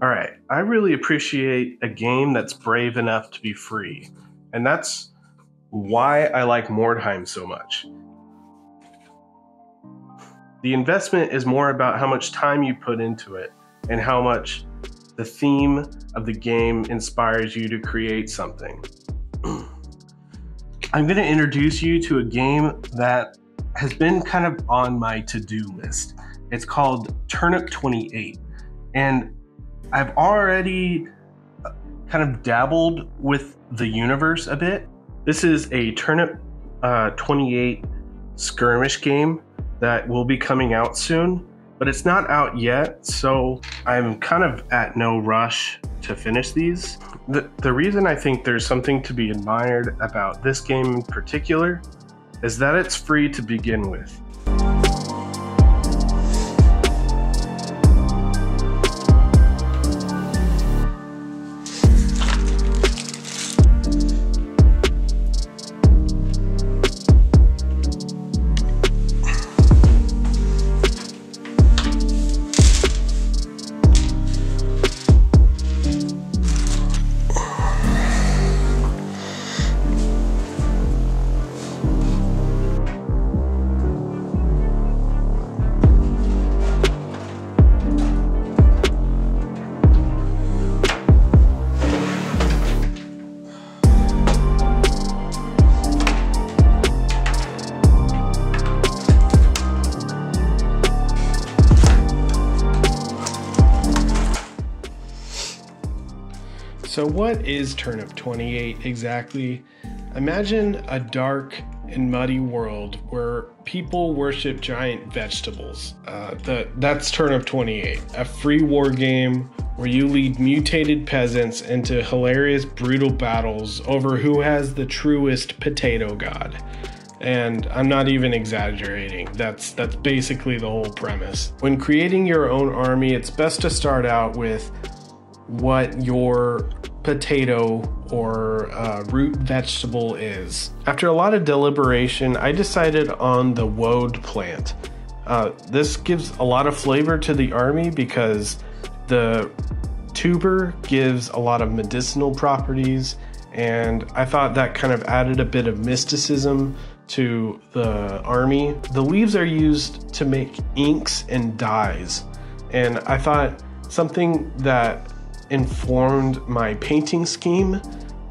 All right, I really appreciate a game that's brave enough to be free, and that's why I like Mordheim so much. The investment is more about how much time you put into it and how much the theme of the game inspires you to create something. I'm going to introduce you to a game that has been kind of on my to-do list. It's called Turnip 28, and I've already kind of dabbled with the universe a bit. This is a Turnip 28 skirmish game that will be coming out soon, but it's not out yet, so I'm kind of at no rush to finish these. The reason I think there's something to be admired about this game in particular is that it's free to begin with. So what is Turnip 28 exactly? Imagine a dark and muddy world where people worship giant vegetables. That's Turnip 28, a free war game where you lead mutated peasants into hilarious, brutal battles over who has the truest potato god. And I'm not even exaggerating. That's basically the whole premise. When creating your own army, it's best to start out with what your potato or root vegetable is. After a lot of deliberation, I decided on the Woad plant. This gives a lot of flavor to the army because the tuber gives a lot of medicinal properties, and I thought that kind of added a bit of mysticism to the army. The leaves are used to make inks and dyes, and I thought something that informed my painting scheme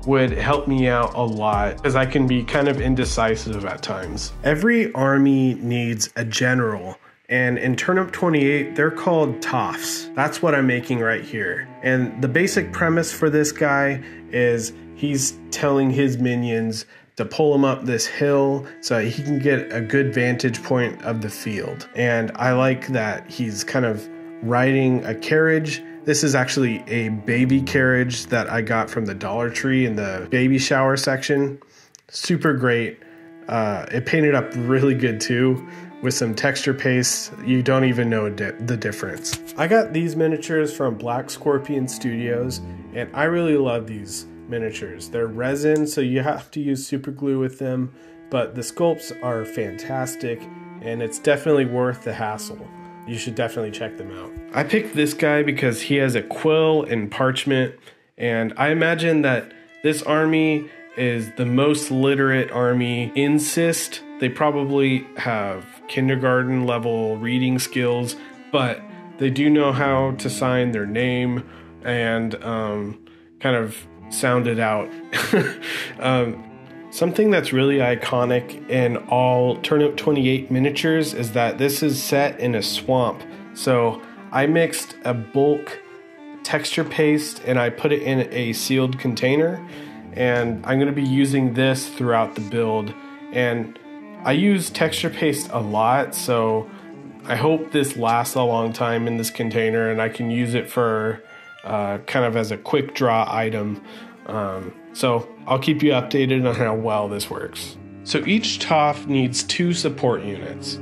would help me out a lot because I can be kind of indecisive at times. Every army needs a general, and in Turnip 28 they're called toffs. That's what I'm making right here. And the basic premise for this guy is he's telling his minions to pull him up this hill so he can get a good vantage point of the field. And I like that he's kind of riding a carriage. This is actually a baby carriage that I got from the Dollar Tree in the baby shower section. Super great. It painted up really good too with some texture paste. You don't even know the difference. I got these miniatures from Black Scorpion Studios, and I really love these miniatures. They're resin, so you have to use super glue with them, but the sculpts are fantastic, and it's definitely worth the hassle. You should definitely check them out. I picked this guy because he has a quill and parchment, and I imagine that this army is the most literate army in Syst. They probably have kindergarten level reading skills, but they do know how to sign their name and kind of sound it out. Something that's really iconic in all Turnip 28 miniatures is that this is set in a swamp. So I mixed a bulk texture paste and I put it in a sealed container, and I'm going to be using this throughout the build. And I use texture paste a lot, so I hope this lasts a long time in this container and I can use it for kind of as a quick draw item. So I'll keep you updated on how well this works. So each TOF needs 2 support units.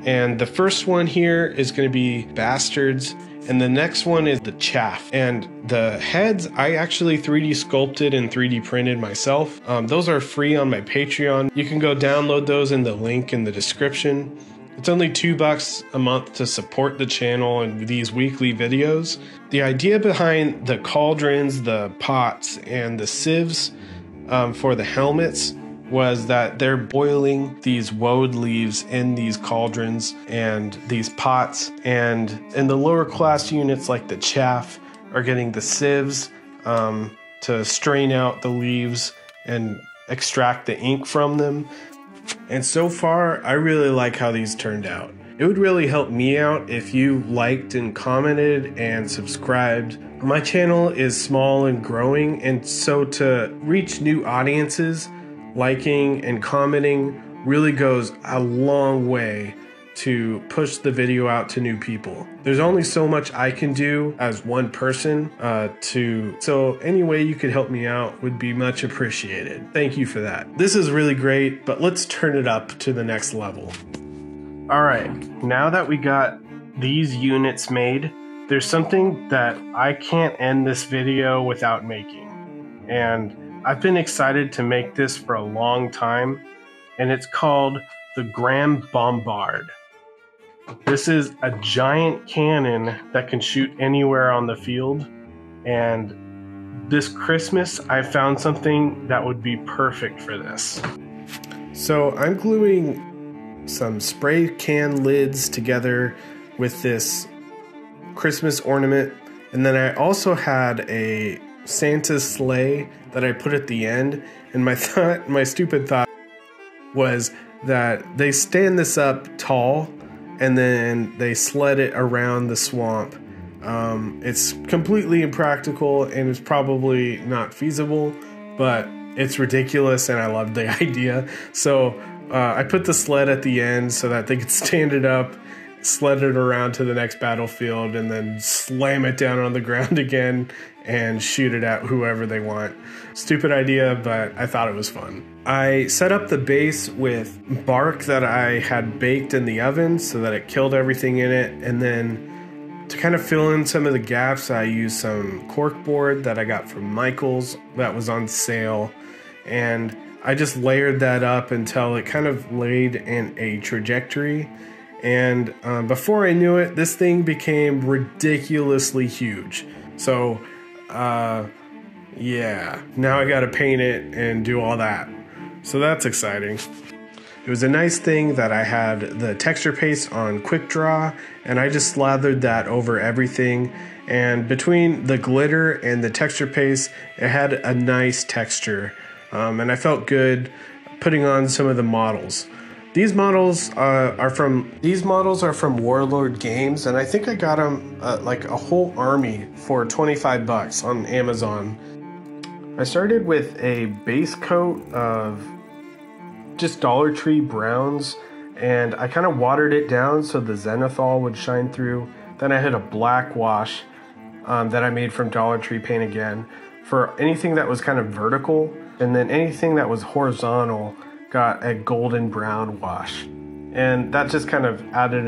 And the first one here is going to be Bastards, and the next one is the Chaff. And the heads, I actually 3D sculpted and 3D printed myself. Those are free on my Patreon. You can go download those in the link in the description. It's only $2 a month to support the channel and these weekly videos. The idea behind the cauldrons, the pots, and the sieves for the helmets was that they're boiling these woad leaves in these cauldrons and these pots, and in the lower class units like the chaff are getting the sieves to strain out the leaves and extract the ink from them. And so far, I really like how these turned out. It would really help me out if you liked and commented and subscribed. My channel is small and growing, and so to reach new audiences, liking and commenting really goes a long way to push the video out to new people. There's only so much I can do as one person so any way you could help me out would be much appreciated. Thank you for that. This is really great, but let's turn it up to the next level. All right, now that we got these units made, there's something that I can't end this video without making. And I've been excited to make this for a long time, and it's called the Grand Bombard. This is a giant cannon that can shoot anywhere on the field, and this Christmas I found something that would be perfect for this. So I'm gluing some spray can lids together with this Christmas ornament, and then I also had a Santa's sleigh that I put at the end, and my stupid thought was that they stand this up tall and then they sled it around the swamp. It's completely impractical and it's probably not feasible, but it's ridiculous and I love the idea. So I put the sled at the end so that they could stand it up, sled it around to the next battlefield, and then slam it down on the ground again and shoot it at whoever they want. Stupid idea, but I thought it was fun. I set up the base with bark that I had baked in the oven so that it killed everything in it, and then to kind of fill in some of the gaps, I used some cork board that I got from Michael's that was on sale, and I just layered that up until it kind of laid in a trajectory. And before I knew it, this thing became ridiculously huge. So yeah, now I gotta paint it and do all that. So that's exciting. It was a nice thing that I had the texture paste on quick draw, and I just slathered that over everything, and between the glitter and the texture paste it had a nice texture, and I felt good putting on some of the models. These models are from Warlord Games, and I think I got them like a whole army for 25 bucks on Amazon. I started with a base coat of just Dollar Tree browns, and I kind of watered it down so the zenithal would shine through. Then I had a black wash that I made from Dollar Tree paint again for anything that was kind of vertical, and then anything that was horizontal got a golden brown wash, and that just kind of added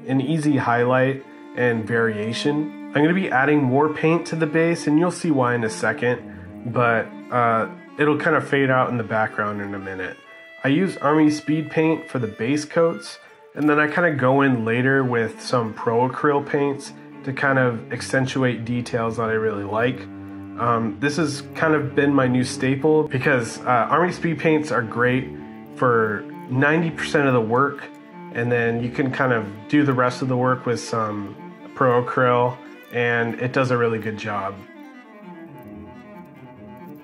an easy highlight and variation. I'm going to be adding more paint to the base, and you'll see why in a second, but it'll kind of fade out in the background in a minute. I use Army Speed paint for the base coats, and then I kind of go in later with some Pro Acryl paints to kind of accentuate details that I really like. This has kind of been my new staple because Army Speed paints are great for 90% of the work, and then you can kind of do the rest of the work with some Pro Acryl, and it does a really good job.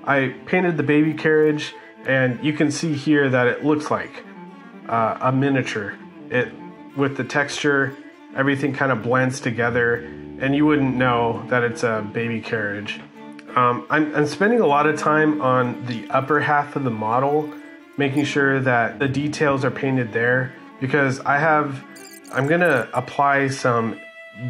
I painted the baby carriage, and you can see here that it looks like a miniature. With the texture, everything kind of blends together, and you wouldn't know that it's a baby carriage. I'm spending a lot of time on the upper half of the model, making sure that the details are painted there, because I'm gonna apply some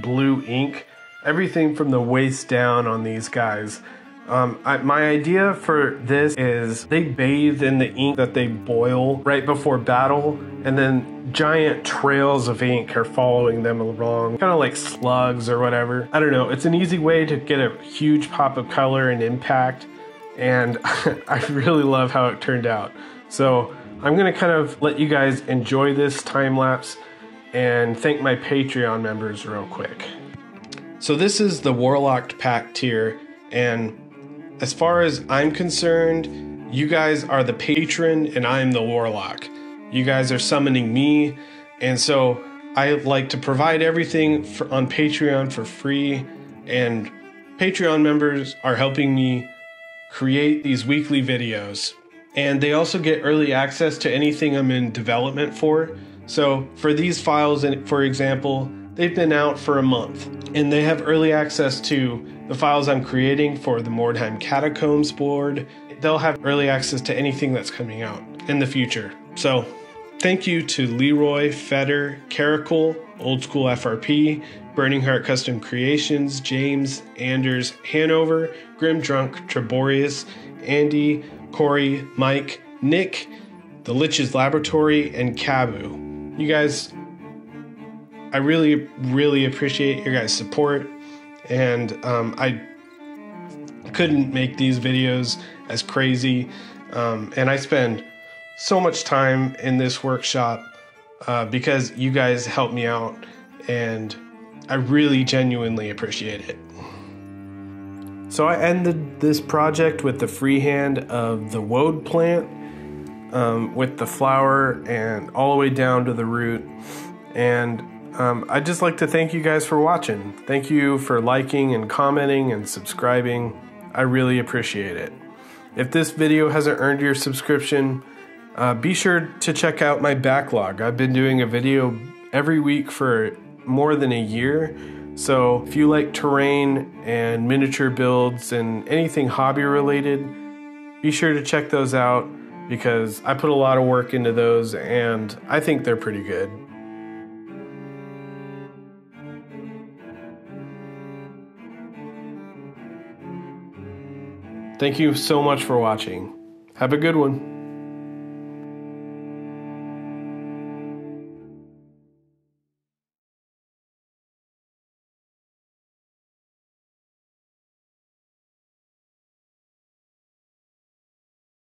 blue ink, everything from the waist down on these guys. My idea for this is they bathe in the ink that they boil right before battle, and then giant trails of ink are following them along, kind of like slugs or whatever. I don't know, it's an easy way to get a huge pop of color and impact, and I really love how it turned out. So I'm gonna kind of let you guys enjoy this time lapse and thank my Patreon members real quick. So this is the Warlocked Pack tier, and as far as I'm concerned, you guys are the patron and I'm the warlock. You guys are summoning me, and so I like to provide everything on Patreon for free, and Patreon members are helping me create these weekly videos. And they also get early access to anything I'm in development for. So for these files, for example, they've been out for a month, and they have early access to the files I'm creating for the Mordheim Catacombs board. They'll have early access to anything that's coming out in the future. So thank you to Leroy, Feder, Caracal, Old School FRP, Burning Heart Custom Creations, James, Anders, Hanover, Grim Drunk, Treborius, Andy, Corey, Mike, Nick, The Lich's Laboratory, and Cabu. You guys, I really appreciate your guys' support, and I couldn't make these videos as crazy, and I spend so much time in this workshop because you guys help me out, and I really genuinely appreciate it. So I ended this project with the freehand of the Woad plant, with the flower and all the way down to the root. And I'd just like to thank you guys for watching. Thank you for liking and commenting and subscribing. I really appreciate it. If this video hasn't earned your subscription, be sure to check out my backlog. I've been doing a video every week for more than a year. So if you like terrain and miniature builds and anything hobby related, be sure to check those out because I put a lot of work into those and I think they're pretty good. Thank you so much for watching. Have a good one.